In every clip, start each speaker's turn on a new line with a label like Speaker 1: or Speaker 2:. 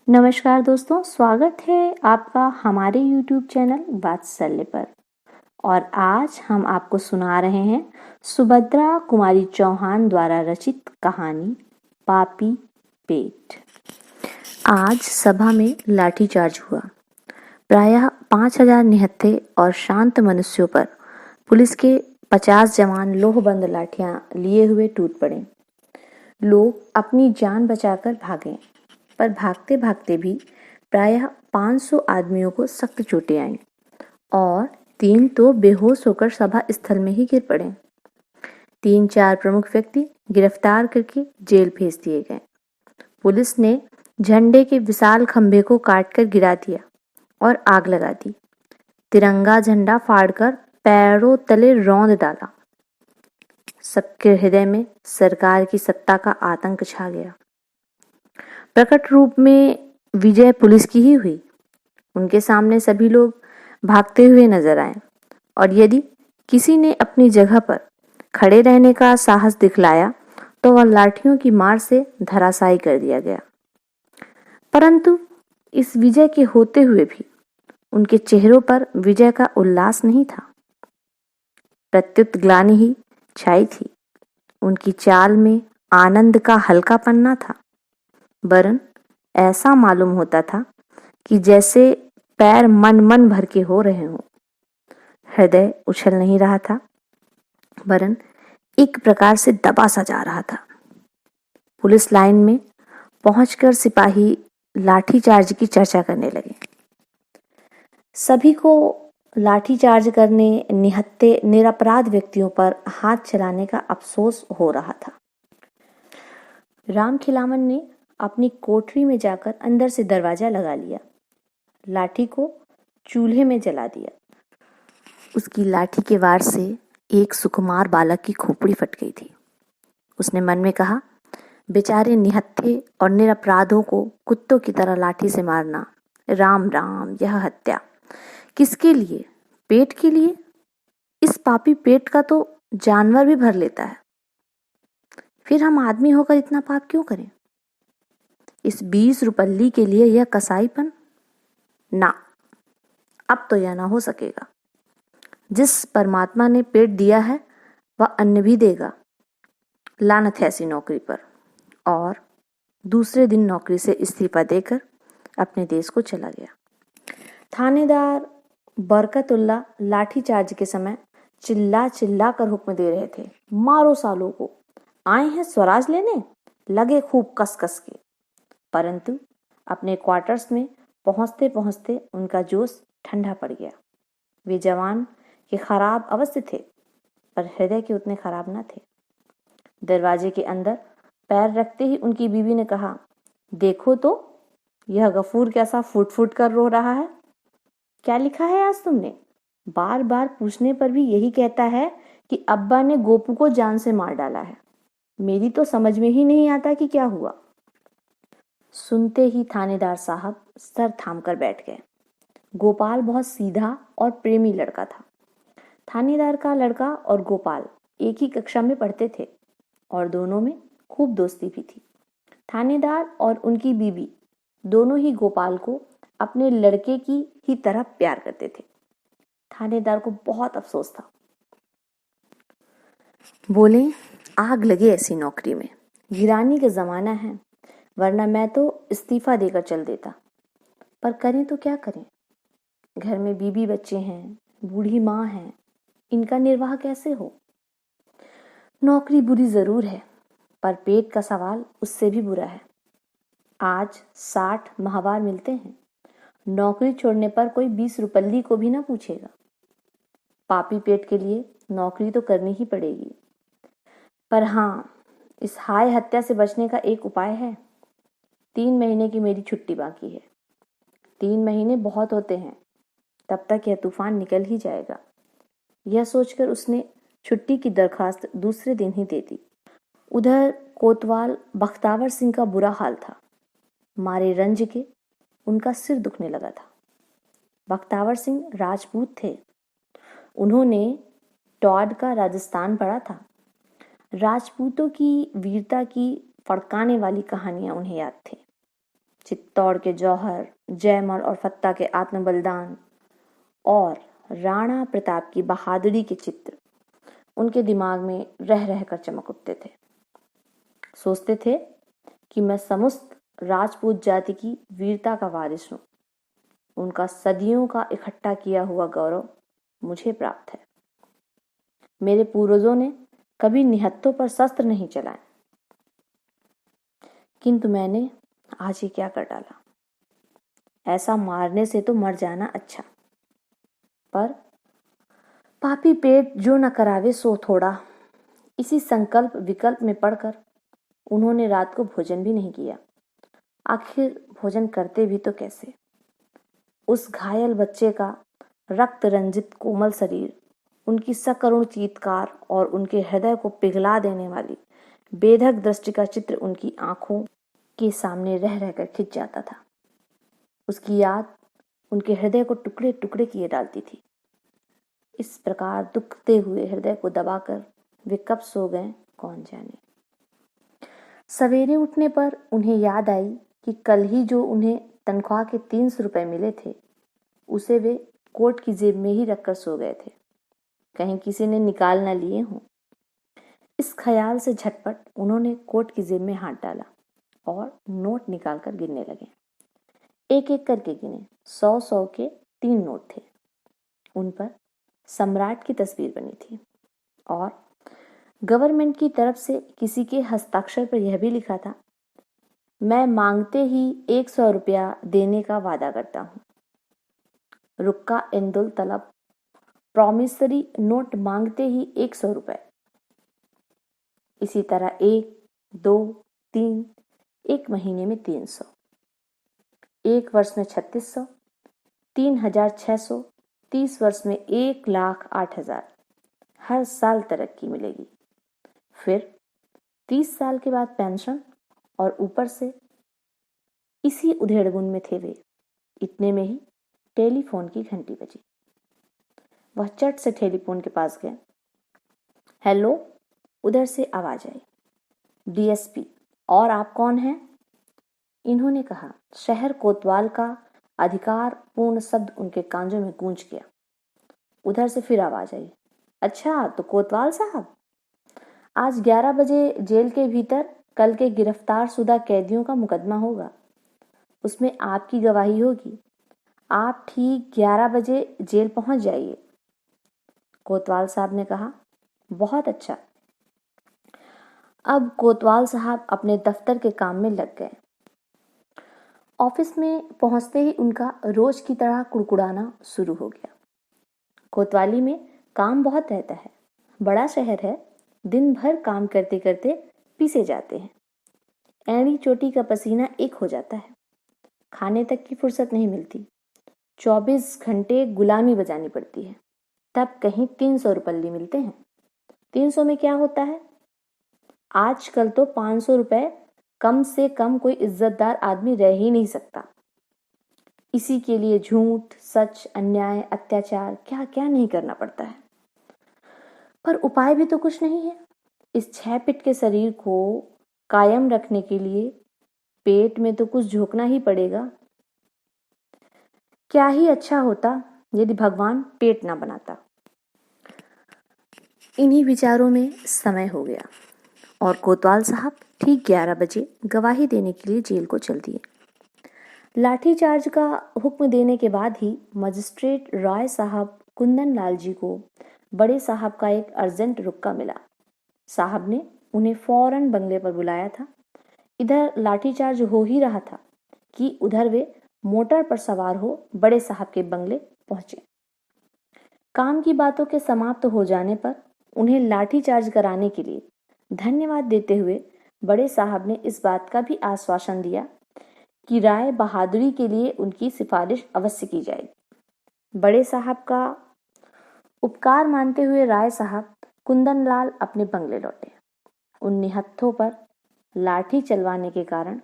Speaker 1: नमस्कार दोस्तों, स्वागत है आपका हमारे YouTube चैनल वात्सल्य पर। और आज हम आपको सुना रहे हैं सुभद्रा कुमारी चौहान द्वारा रचित कहानी पापी पेट। आज सभा में लाठीचार्ज हुआ। प्रायः 5000 निहत्थे और शांत मनुष्यों पर पुलिस के 50 जवान लोहबंद लाठियां लिए हुए टूट पड़े। लोग अपनी जान बचाकर भागे, पर भागते भागते भी प्रायः 500 आदमियों को सख्त चोटें आईं और 3 तो बेहोश होकर सभा स्थल में ही गिर पड़े। 3-4 प्रमुख व्यक्ति गिरफ्तार करके जेल भेज दिए गए। पुलिस ने झंडे के विशाल खंभे को काटकर गिरा दिया और आग लगा दी। तिरंगा झंडा फाड़कर पैरों तले रौंद डाला। सबके हृदय में सरकार की सत्ता का आतंक छा गया। प्रकट रूप में विजय पुलिस की ही हुई। उनके सामने सभी लोग भागते हुए नजर आए और यदि किसी ने अपनी जगह पर खड़े रहने का साहस दिखलाया तो वह लाठियों की मार से धराशायी कर दिया गया। परंतु इस विजय के होते हुए भी उनके चेहरों पर विजय का उल्लास नहीं था, प्रत्युत ग्लानि ही छाई थी। उनकी चाल में आनंद का हल्कापन न था, वरन ऐसा मालूम होता था कि जैसे पैर मन मन भर के हो रहे हों। हृदय उछल नहीं रहा था, वरन एक प्रकार से दबा सा जा रहा था। पुलिस लाइन में पहुंचकर सिपाही लाठीचार्ज की चर्चा करने लगे। सभी को लाठीचार्ज करने, निहत्थे निरपराध व्यक्तियों पर हाथ चलाने का अफसोस हो रहा था। राम खिलावन ने अपनी कोठरी में जाकर अंदर से दरवाजा लगा लिया, लाठी को चूल्हे में जला दिया। उसकी लाठी के वार से एक सुकुमार बालक की खोपड़ी फट गई थी। उसने मन में कहा, बेचारे निहत्थे और निरपराधों को कुत्तों की तरह लाठी से मारना, राम राम, यह हत्या किसके लिए? पेट के लिए? इस पापी पेट का तो जानवर भी भर लेता है। फिर हम आदमी होकर इतना पाप क्यों करें? इस 20 रुपल्ली के लिए यह कसाईपन? ना, अब तो यह ना हो सकेगा। जिस परमात्मा ने पेट दिया है वह अन्न भी देगा। लानत है ऐसी नौकरी पर। और दूसरे दिन नौकरी से इस्तीफा देकर अपने देश को चला गया। थानेदार बरकतुल्ला लाठीचार्ज के समय चिल्ला चिल्ला कर हुक्म दे रहे थे, मारो सालों को, आए हैं स्वराज लेने, लगे खूब कस कस के। परंतु अपने क्वार्टर्स में पहुंचते पहुंचते उनका जोश ठंडा पड़ गया। वे जवान के खराब अवस्था थे, पर हृदय के उतने खराब न थे। दरवाजे के अंदर पैर रखते ही उनकी बीवी ने कहा, देखो तो यह गफूर कैसा फुट फुट कर रो रहा है। क्या लिखा है आज तुमने? बार बार पूछने पर भी यही कहता है कि अब्बा ने गोपू को जान से मार डाला है। मेरी तो समझ में ही नहीं आता कि क्या हुआ। सुनते ही थानेदार साहब सर थाम कर बैठ गए। गोपाल बहुत सीधा और प्रेमी लड़का था। थानेदार का लड़का और गोपाल एक ही कक्षा में पढ़ते थे और दोनों में खूब दोस्ती भी थी। थानेदार और उनकी बीवी दोनों ही गोपाल को अपने लड़के की ही तरह प्यार करते थे। थानेदार को बहुत अफसोस था। बोले, आग लगे ऐसी नौकरी में, गिरानी का जमाना है, वरना मैं तो इस्तीफा देकर चल देता। पर करें तो क्या करें? घर में बीबी बच्चे हैं, बूढ़ी माँ है, इनका निर्वाह कैसे हो? नौकरी बुरी जरूर है, पर पेट का सवाल उससे भी बुरा है। आज 60 माहवार मिलते हैं। नौकरी छोड़ने पर कोई 20 रुपल्ली को भी ना पूछेगा। पापी पेट के लिए नौकरी तो करनी ही पड़ेगी। पर हाँ, इस हाय हत्या से बचने का एक उपाय है। 3 महीने की मेरी छुट्टी बाकी है। 3 महीने बहुत होते हैं, तब तक यह तूफान निकल ही जाएगा। यह सोचकर उसने छुट्टी की दरखास्त दूसरे दिन ही दे दी। उधर कोतवाल बख्तावर सिंह का बुरा हाल था। मारे रंज के उनका सिर दुखने लगा था। बख्तावर सिंह राजपूत थे। उन्होंने टॉड का राजस्थान पढ़ा था। राजपूतों की वीरता की फड़काने वाली कहानियां उन्हें याद थी। चित्तौड़ के जौहर, जयमल और फत्ता के आत्म बलिदान और राणा प्रताप की बहादुरी के चित्र उनके दिमाग में रह रहकर चमक उठते थे। सोचते थे कि मैं समस्त राजपूत जाति की वीरता का वारिस हूं। उनका सदियों का इकट्ठा किया हुआ गौरव मुझे प्राप्त है। मेरे पूर्वजों ने कभी निहत्थों पर शस्त्र नहीं चलाए, किंतु मैंने आज ही क्या कर डाला। ऐसा मारने से तो मर जाना अच्छा, पर पापी पेट जो न करावे सो थोड़ा। इसी संकल्प विकल्प में पड़कर उन्होंने रात को भोजन भी नहीं किया। आखिर भोजन करते भी तो कैसे। उस घायल बच्चे का रक्त रंजित कोमल शरीर, उनकी सकरुण चीत्कार और उनके हृदय को पिघला देने वाली बेधक दृष्टि का चित्र उनकी आंखों के सामने रह रहकर खिंच जाता था। उसकी याद उनके हृदय को टुकड़े टुकड़े किए डालती थी। इस प्रकार दुखते हुए हृदय को दबाकर वे कब सो गए कौन जाने। सवेरे उठने पर उन्हें याद आई कि कल ही जो उन्हें तनख्वाह के 300 रुपए मिले थे, उसे वे कोट की जेब में ही रखकर सो गए थे, कहीं किसी ने निकाल न लिए हों। इस ख्याल से झटपट उन्होंने कोट की जेब में हाथ डाला और नोट निकालकर गिनने लगे। एक एक करके गिने। 100-100 के 3 नोट थे। उन पर सम्राट की तस्वीर बनी थी और गवर्नमेंट की तरफ से किसी के हस्ताक्षर पर यह भी लिखा था, मैं मांगते ही 100 रुपया देने का वादा करता हूँ। रुक्का इंदुल तलब, प्रॉमिसरी नोट मांगते ही 100 रुपए। इसी तरह 1, 2, 3, एक महीने में 300, एक वर्ष में 3600, 3600, 30 वर्ष में 1,08,000। हर साल तरक्की मिलेगी। फिर 30 साल के बाद पेंशन और ऊपर से इसी उधेड़बुन में थे वे। इतने में ही टेलीफोन की घंटी बजी। वह चट से टेलीफोन के पास गए। हेलो, उधर से आवाज आई। डीएसपी, और आप कौन हैं? इन्होंने कहा। शहर कोतवाल का अधिकार पूर्ण शब्द उनके कांजों में गूंज गया। उधर से फिर आवाज आई, अच्छा तो कोतवाल साहब, आज 11 बजे जेल के भीतर कल के गिरफ्तार शुदा कैदियों का मुकदमा होगा। उसमें आपकी गवाही होगी। आप ठीक 11 बजे जेल पहुंच जाइए। कोतवाल साहब ने कहा, बहुत अच्छा। अब कोतवाल साहब अपने दफ्तर के काम में लग गए। ऑफिस में पहुंचते ही उनका रोज की तरह कुड़कुड़ाना शुरू हो गया। कोतवाली में काम बहुत रहता है। बड़ा शहर है। दिन भर काम करते करते पीसे जाते हैं। एड़ी चोटी का पसीना एक हो जाता है। खाने तक की फुर्सत नहीं मिलती। 24 घंटे गुलामी बजानी पड़ती है। तब कहीं 300 रुपये मिलते हैं। 300 में क्या होता है? आजकल तो 500 रुपए कम से कम कोई इज्जतदार आदमी रह ही नहीं सकता। इसी के लिए झूठ, सच, अन्याय, अत्याचार क्या क्या नहीं करना पड़ता है। पर उपाय भी तो कुछ नहीं है। इस 6 फीट के शरीर को कायम रखने के लिए पेट में तो कुछ झोंकना ही पड़ेगा। क्या ही अच्छा होता यदि भगवान पेट ना बनाता। इन्हीं विचारों में समय हो गया और कोतवाल साहब ठीक 11 बजे गवाही देने के लिए जेल को चल दिए। लाठीचार्ज का हुक्म देने के बाद ही मजिस्ट्रेट राय साहब कुंदन लाल जी को बड़े साहब का एक अर्जेंट रुक्का मिला। साहब ने उन्हें फौरन बंगले पर बुलाया था। इधर लाठीचार्ज हो ही रहा था कि उधर वे मोटर पर सवार हो बड़े साहब के बंगले पहुंचे। काम की बातों के समाप्त हो जाने पर उन्हें लाठीचार्ज कराने के लिए धन्यवाद देते हुए बड़े साहब ने इस बात का भी आश्वासन दिया कि राय बहादुरी के लिए उनकी सिफारिश अवश्य की जाएगी। बड़े साहब का उपकार मानते हुए राय साहब कुंदनलाल अपने बंगले लौटे। उन निहत्थों पर लाठी चलवाने के कारण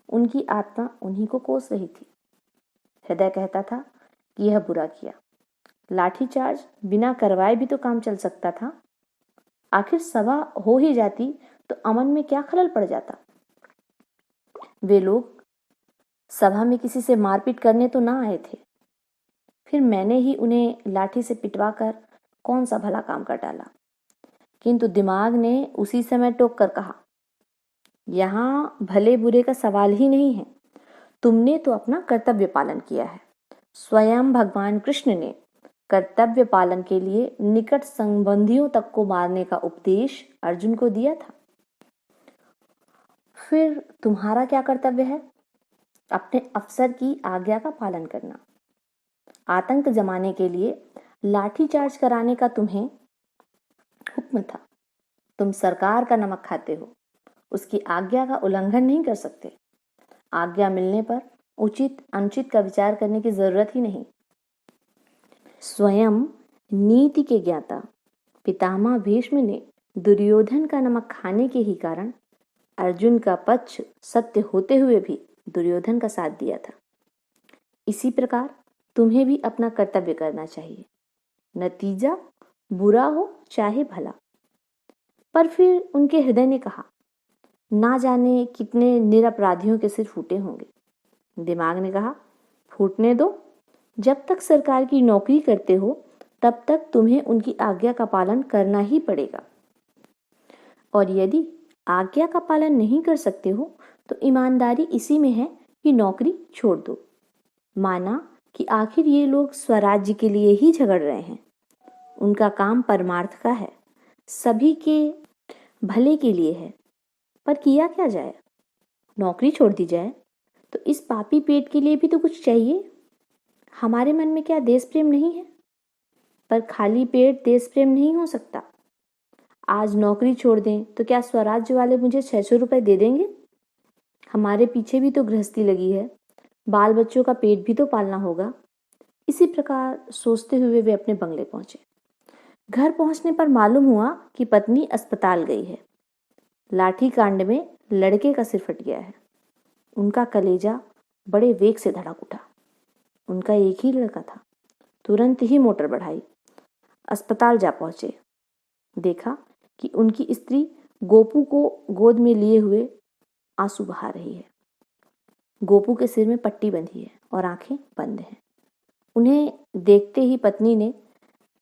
Speaker 1: उनकी आत्मा उन्हीं को कोस रही थी। हृदय कहता था कि यह बुरा किया। लाठीचार्ज बिना करवाए भी तो काम चल सकता था। आखिर सभा हो ही जाती तो अमन में क्या खलल पड़ जाता। वे लोग सभा में किसी से मारपीट करने तो ना आए थे। फिर मैंने ही उन्हें लाठी से पिटवा कर कौन सा भला काम कर डाला। किंतु दिमाग ने उसी समय टोक कर कहा, यहाँ भले बुरे का सवाल ही नहीं है, तुमने तो अपना कर्तव्य पालन किया है। स्वयं भगवान कृष्ण ने कर्तव्य पालन के लिए निकट संबंधियों तक को मारने का उपदेश अर्जुन को दिया था। फिर तुम्हारा क्या कर्तव्य है? अपने अफसर की आज्ञा का पालन करना। आतंक जमाने के लिए लाठीचार्ज कराने का तुम्हें हुक्म था। तुम सरकार का नमक खाते हो, उसकी आज्ञा का उल्लंघन नहीं कर सकते। आज्ञा मिलने पर उचित अनुचित का विचार करने की जरूरत ही नहीं। स्वयं नीति के ज्ञाता पितामह भीष्म ने दुर्योधन का नमक खाने के ही कारण अर्जुन का पक्ष सत्य होते हुए भी दुर्योधन का साथ दिया था। इसी प्रकार तुम्हें भी अपना कर्तव्य करना चाहिए, नतीजा बुरा हो चाहे भला। पर फिर उनके हृदय ने कहा, ना जाने कितने निरपराधियों के सिर फूटे होंगे। दिमाग ने कहा, फूटने दो, जब तक सरकार की नौकरी करते हो तब तक तुम्हें उनकी आज्ञा का पालन करना ही पड़ेगा, और यदि आज्ञा का पालन नहीं कर सकते हो तो ईमानदारी इसी में है कि नौकरी छोड़ दो। माना कि आखिर ये लोग स्वराज्य के लिए ही झगड़ रहे हैं, उनका काम परमार्थ का है, सभी के भले के लिए है, पर किया क्या जाए? नौकरी छोड़ दी जाए तो इस पापी पेट के लिए भी तो कुछ चाहिए। हमारे मन में क्या देश प्रेम नहीं है? पर खाली पेट देश प्रेम नहीं हो सकता। आज नौकरी छोड़ दें तो क्या स्वराज्य वाले मुझे 600 रुपए दे देंगे? हमारे पीछे भी तो गृहस्थी लगी है, बाल बच्चों का पेट भी तो पालना होगा। इसी प्रकार सोचते हुए वे अपने बंगले पहुंचे। घर पहुंचने पर मालूम हुआ कि पत्नी अस्पताल गई है। लाठी कांड में लड़के का सिर फट गया है। उनका कलेजा बड़े वेग से धड़क उठा। उनका एक ही लड़का था। तुरंत ही मोटर बढ़ाई, अस्पताल जा पहुंचे। देखा कि उनकी स्त्री गोपू को गोद में लिए हुए आंसू बहा रही है। गोपू के सिर में पट्टी बंधी है और आंखें बंद हैं। उन्हें देखते ही पत्नी ने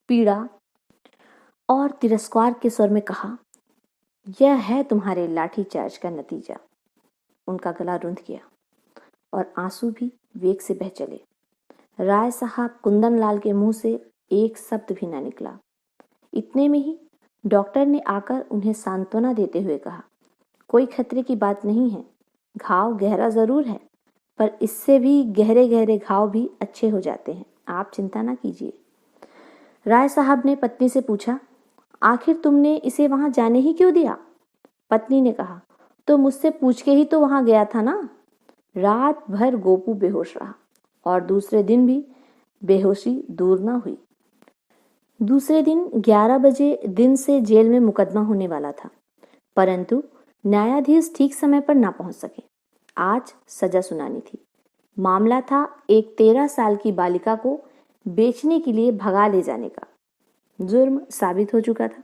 Speaker 1: पीड़ा और तिरस्कार के स्वर में कहा, यह है तुम्हारे लाठीचार्ज का नतीजा। उनका गला रुंध गया और आंसू भी वेग से बह चले। राय साहब कुंदन लाल के मुंह से एक शब्द भी ना निकला। इतने में ही डॉक्टर ने आकर उन्हें सांत्वना देते हुए कहा, कोई खतरे की बात नहीं है, घाव गहरा जरूर है, पर इससे भी गहरे गहरे घाव भी अच्छे हो जाते हैं, आप चिंता ना कीजिए। राय साहब ने पत्नी से पूछा, आखिर तुमने इसे वहां जाने ही क्यों दिया? पत्नी ने कहा, तो मुझसे पूछ के ही तो वहां गया था ना। रात भर गोपू बेहोश रहा और दूसरे दिन भी बेहोशी दूर ना हुई। दूसरे दिन 11 बजे दिन से जेल में मुकदमा होने वाला था, परंतु न्यायाधीश ठीक समय पर ना पहुंच सके। आज सजा सुनानी थी। मामला था एक 13 साल की बालिका को बेचने के लिए भगा ले जाने का। जुर्म साबित हो चुका था।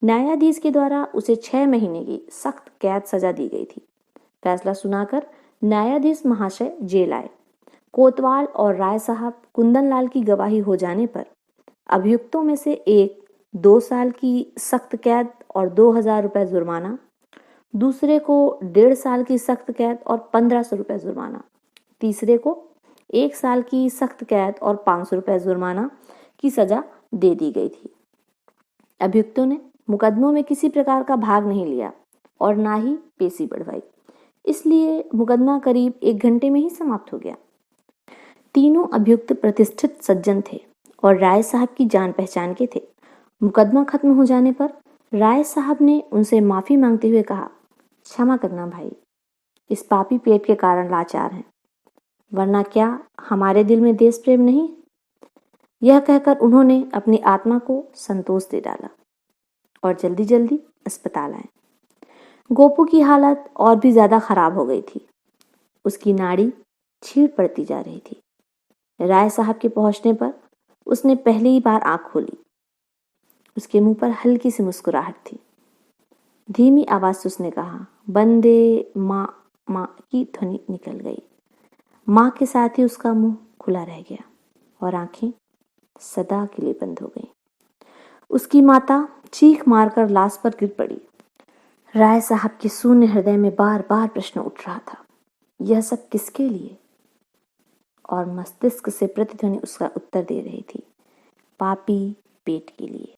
Speaker 1: न्यायाधीश के द्वारा उसे 6 महीने की सख्त कैद सजा दी गई थी। फैसला सुनाकर न्यायाधीश महाशय जेल आए। कोतवाल और राय साहब कुंदनलाल की गवाही हो जाने पर अभियुक्तों में से एक 2 साल की सख्त कैद और 2000 रुपए जुर्माना, दूसरे को 1.5 साल की सख्त कैद और 1500 रुपए जुर्माना, तीसरे को 1 साल की सख्त कैद और 500 रुपए जुर्माना की सजा दे दी गई थी। अभियुक्तों ने मुकदमों में किसी प्रकार का भाग नहीं लिया और ना ही पेशी बढ़वाई, इसलिए मुकदमा करीब 1 घंटे में ही समाप्त हो गया। तीनों अभियुक्त प्रतिष्ठित सज्जन थे और राय साहब की जान पहचान के थे। मुकदमा खत्म हो जाने पर राय साहब ने उनसे माफी मांगते हुए कहा, क्षमा करना भाई, इस पापी पेट के कारण लाचार हैं, वरना क्या हमारे दिल में देश प्रेम नहीं? यह कहकर उन्होंने अपनी आत्मा को संतोष दे डाला और जल्दी जल्दी अस्पताल आए। गोपू की हालत और भी ज्यादा खराब हो गई थी। उसकी नाड़ी छीड़ पड़ती जा रही थी। राय साहब के पहुंचने पर उसने पहली बार आंख खोली। उसके मुंह पर हल्की सी मुस्कुराहट थी। धीमी आवाज से उसने कहा, बंदे माँ माँ की ध्वनि निकल गई। माँ के साथ ही उसका मुंह खुला रह गया और आंखें सदा के लिए बंद हो गईं। उसकी माता चीख मारकर लाश पर गिर पड़ी। राय साहब के शून्य हृदय में बार बार प्रश्न उठ रहा था, यह सब किसके लिए? और मस्तिष्क से प्रतिध्वनि उसका उत्तर दे रही थी, पापी पेट के लिए।